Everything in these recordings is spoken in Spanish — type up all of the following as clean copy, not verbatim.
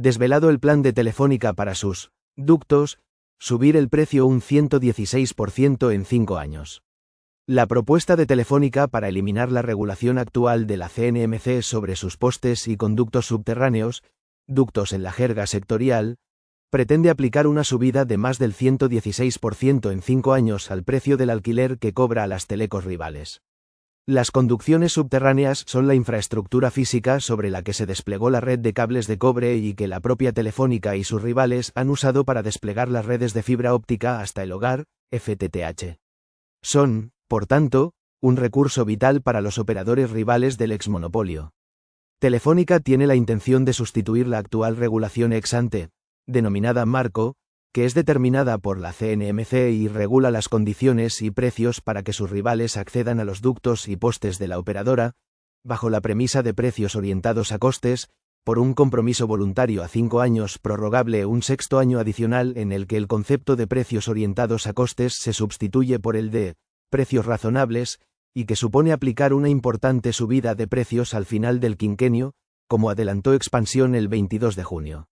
desvelado el plan de Telefónica para sus ductos, subir el precio un 116% en 5 años. La propuesta de Telefónica para eliminar la regulación actual de la CNMC sobre sus postes y conductos subterráneos, ductos en la jerga sectorial, pretende aplicar una subida de más del 116% en 5 años al precio del alquiler que cobra a las telecos rivales. Las conducciones subterráneas son la infraestructura física sobre la que se desplegó la red de cables de cobre y que la propia Telefónica y sus rivales han usado para desplegar las redes de fibra óptica hasta el hogar, FTTH. Son, por tanto, un recurso vital para los operadores rivales del exmonopolio. Telefónica tiene la intención de sustituir la actual regulación ex ante, denominada marco, que es determinada por la CNMC y regula las condiciones y precios para que sus rivales accedan a los ductos y postes de la operadora, bajo la premisa de precios orientados a costes, por un compromiso voluntario a 5 años prorrogable un sexto año adicional en el que el concepto de precios orientados a costes se sustituye por el de precios razonables, y que supone aplicar una importante subida de precios al final del quinquenio, como adelantó Expansión el 22 de junio.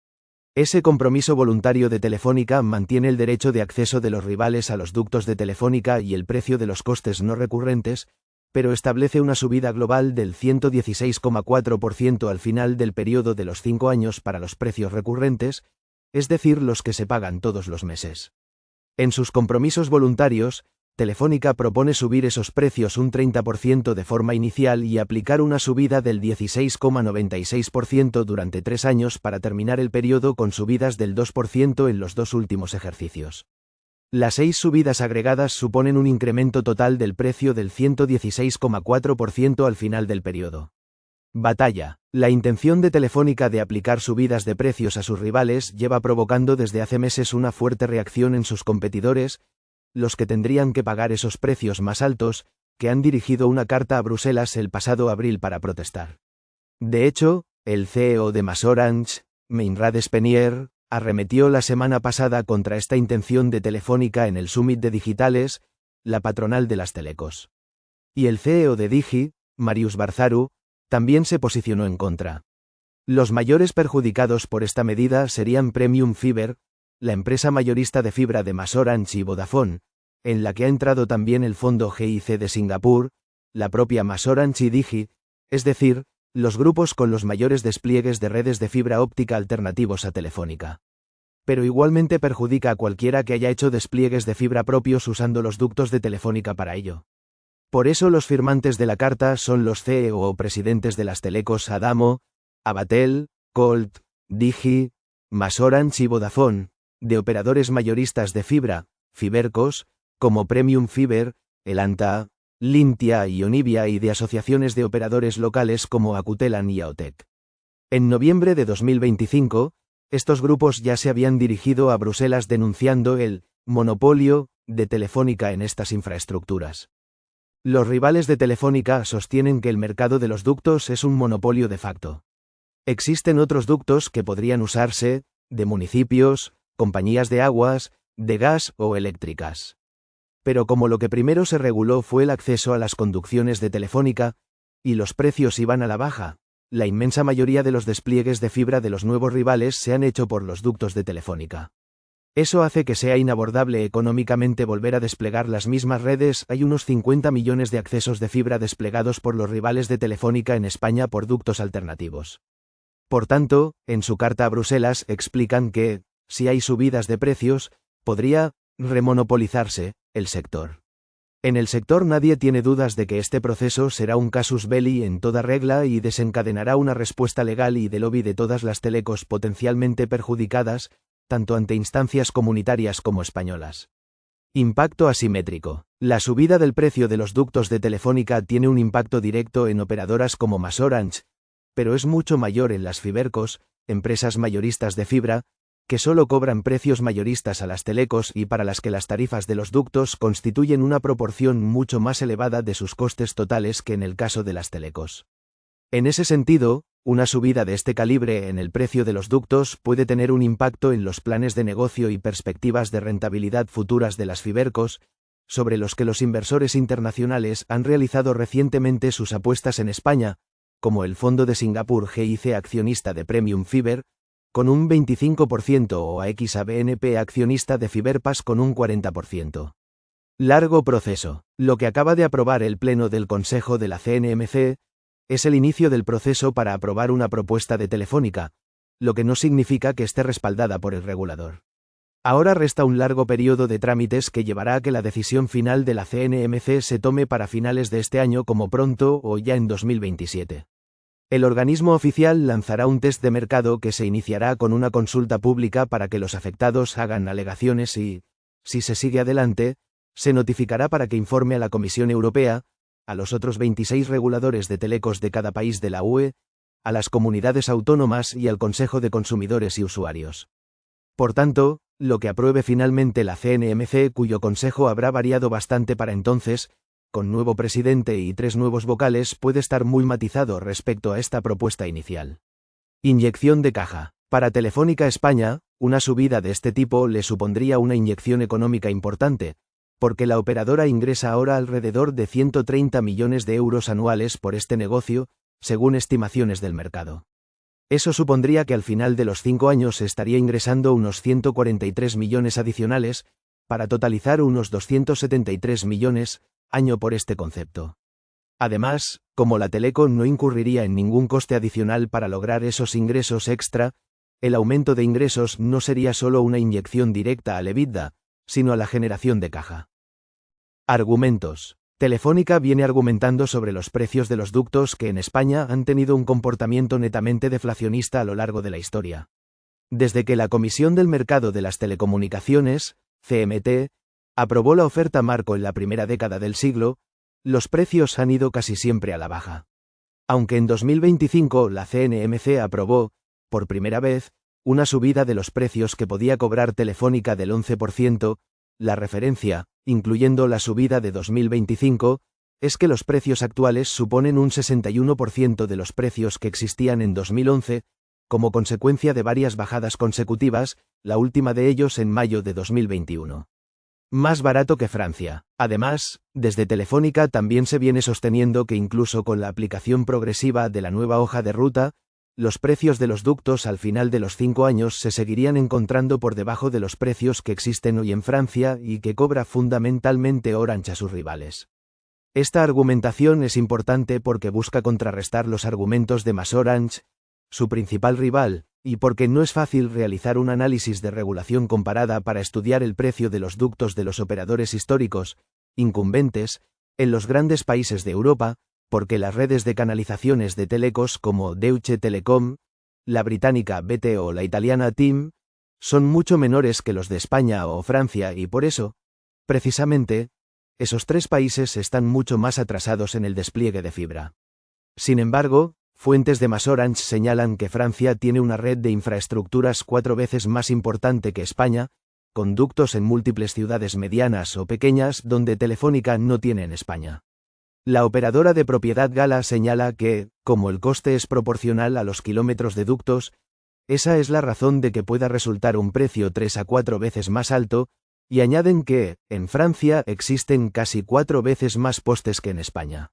Ese compromiso voluntario de Telefónica mantiene el derecho de acceso de los rivales a los ductos de Telefónica y el precio de los costes no recurrentes, pero establece una subida global del 116,4% al final del periodo de los 5 años para los precios recurrentes, es decir, los que se pagan todos los meses. En sus compromisos voluntarios, Telefónica propone subir esos precios un 30% de forma inicial y aplicar una subida del 16,96% durante 3 años para terminar el periodo con subidas del 2% en los 2 últimos ejercicios. Las 6 subidas agregadas suponen un incremento total del precio del 116,4% al final del periodo. Batalla. La intención de Telefónica de aplicar subidas de precios a sus rivales lleva provocando desde hace meses una fuerte reacción en sus competidores, los que tendrían que pagar esos precios más altos, que han dirigido una carta a Bruselas el pasado abril para protestar. De hecho, el CEO de MasOrange, Meinrad Spenier, arremetió la semana pasada contra esta intención de Telefónica en el Summit de Digitales, la patronal de las telecos. Y el CEO de Digi, Marius Barzaru, también se posicionó en contra. Los mayores perjudicados por esta medida serían Premium Fiber, la empresa mayorista de fibra de MasOrange y Vodafone, en la que ha entrado también el fondo GIC de Singapur, la propia MasOrange y Digi, es decir, los grupos con los mayores despliegues de redes de fibra óptica alternativos a Telefónica. Pero igualmente perjudica a cualquiera que haya hecho despliegues de fibra propios usando los ductos de Telefónica para ello. Por eso los firmantes de la carta son los CEO o presidentes de las telecos Adamo, Abatel, Colt, Digi, MasOrange y Vodafone, de operadores mayoristas de fibra, Fibercos, como Premium Fiber, Elanta, Lintia y Onivia y de asociaciones de operadores locales como Acutelan y Aotec. En noviembre de 2025, estos grupos ya se habían dirigido a Bruselas denunciando el monopolio de Telefónica en estas infraestructuras. Los rivales de Telefónica sostienen que el mercado de los ductos es un monopolio de facto. Existen otros ductos que podrían usarse, de municipios, compañías de aguas, de gas o eléctricas. Pero como lo que primero se reguló fue el acceso a las conducciones de Telefónica, y los precios iban a la baja, la inmensa mayoría de los despliegues de fibra de los nuevos rivales se han hecho por los ductos de Telefónica. Eso hace que sea inabordable económicamente volver a desplegar las mismas redes. Hay unos 50 millones de accesos de fibra desplegados por los rivales de Telefónica en España por ductos alternativos. Por tanto, en su carta a Bruselas explican que, si hay subidas de precios, podría remonopolizarse el sector. En el sector nadie tiene dudas de que este proceso será un casus belli en toda regla y desencadenará una respuesta legal y de lobby de todas las telecos potencialmente perjudicadas, tanto ante instancias comunitarias como españolas. Impacto asimétrico. La subida del precio de los ductos de Telefónica tiene un impacto directo en operadoras como MasOrange, pero es mucho mayor en las Fibercos, empresas mayoristas de fibra, que solo cobran precios mayoristas a las telecos y para las que las tarifas de los ductos constituyen una proporción mucho más elevada de sus costes totales que en el caso de las telecos. En ese sentido, una subida de este calibre en el precio de los ductos puede tener un impacto en los planes de negocio y perspectivas de rentabilidad futuras de las Fibercos, sobre los que los inversores internacionales han realizado recientemente sus apuestas en España, como el fondo de Singapur GIC accionista de Premium Fiber, con un 25% o a XABNP accionista de Fiberpas con un 40%. Largo proceso. Lo que acaba de aprobar el Pleno del Consejo de la CNMC es el inicio del proceso para aprobar una propuesta de Telefónica, lo que no significa que esté respaldada por el regulador. Ahora resta un largo periodo de trámites que llevará a que la decisión final de la CNMC se tome para finales de este año como pronto o ya en 2027. El organismo oficial lanzará un test de mercado que se iniciará con una consulta pública para que los afectados hagan alegaciones y, si se sigue adelante, se notificará para que informe a la Comisión Europea, a los otros 26 reguladores de telecos de cada país de la UE, a las comunidades autónomas y al Consejo de Consumidores y Usuarios. Por tanto, lo que apruebe finalmente la CNMC, cuyo consejo habrá variado bastante para entonces, con nuevo presidente y 3 nuevos vocales, puede estar muy matizado respecto a esta propuesta inicial. Inyección de caja. Para Telefónica España, una subida de este tipo le supondría una inyección económica importante, porque la operadora ingresa ahora alrededor de 130 millones de euros anuales por este negocio, según estimaciones del mercado. Eso supondría que al final de los 5 años estaría ingresando unos 143 millones adicionales, para totalizar unos 273 millones, año por este concepto. Además, como la teleco no incurriría en ningún coste adicional para lograr esos ingresos extra, el aumento de ingresos no sería solo una inyección directa al EBITDA, sino a la generación de caja. Argumentos. Telefónica viene argumentando sobre los precios de los ductos que en España han tenido un comportamiento netamente deflacionista a lo largo de la historia. Desde que la Comisión del Mercado de las Telecomunicaciones, CMT, aprobó la oferta marco en la primera década del siglo, los precios han ido casi siempre a la baja. Aunque en 2025 la CNMC aprobó, por primera vez, una subida de los precios que podía cobrar Telefónica del 11%, la referencia, incluyendo la subida de 2025, es que los precios actuales suponen un 61% de los precios que existían en 2011, como consecuencia de varias bajadas consecutivas, la última de ellos en mayo de 2021. Más barato que Francia. Además, desde Telefónica también se viene sosteniendo que incluso con la aplicación progresiva de la nueva hoja de ruta, los precios de los ductos al final de los 5 años se seguirían encontrando por debajo de los precios que existen hoy en Francia y que cobra fundamentalmente Orange a sus rivales. Esta argumentación es importante porque busca contrarrestar los argumentos de MasOrange, su principal rival, y porque no es fácil realizar un análisis de regulación comparada para estudiar el precio de los ductos de los operadores históricos, incumbentes, en los grandes países de Europa, porque las redes de canalizaciones de telecos como Deutsche Telekom, la británica BT o la italiana TIM, son mucho menores que los de España o Francia y por eso, precisamente, esos 3 países están mucho más atrasados en el despliegue de fibra. Sin embargo, fuentes de MasOrange señalan que Francia tiene una red de infraestructuras 4 veces más importante que España, con ductos en múltiples ciudades medianas o pequeñas donde Telefónica no tiene en España. La operadora de propiedad gala señala que, como el coste es proporcional a los kilómetros de ductos, esa es la razón de que pueda resultar un precio 3 a 4 veces más alto, y añaden que, en Francia existen casi 4 veces más postes que en España.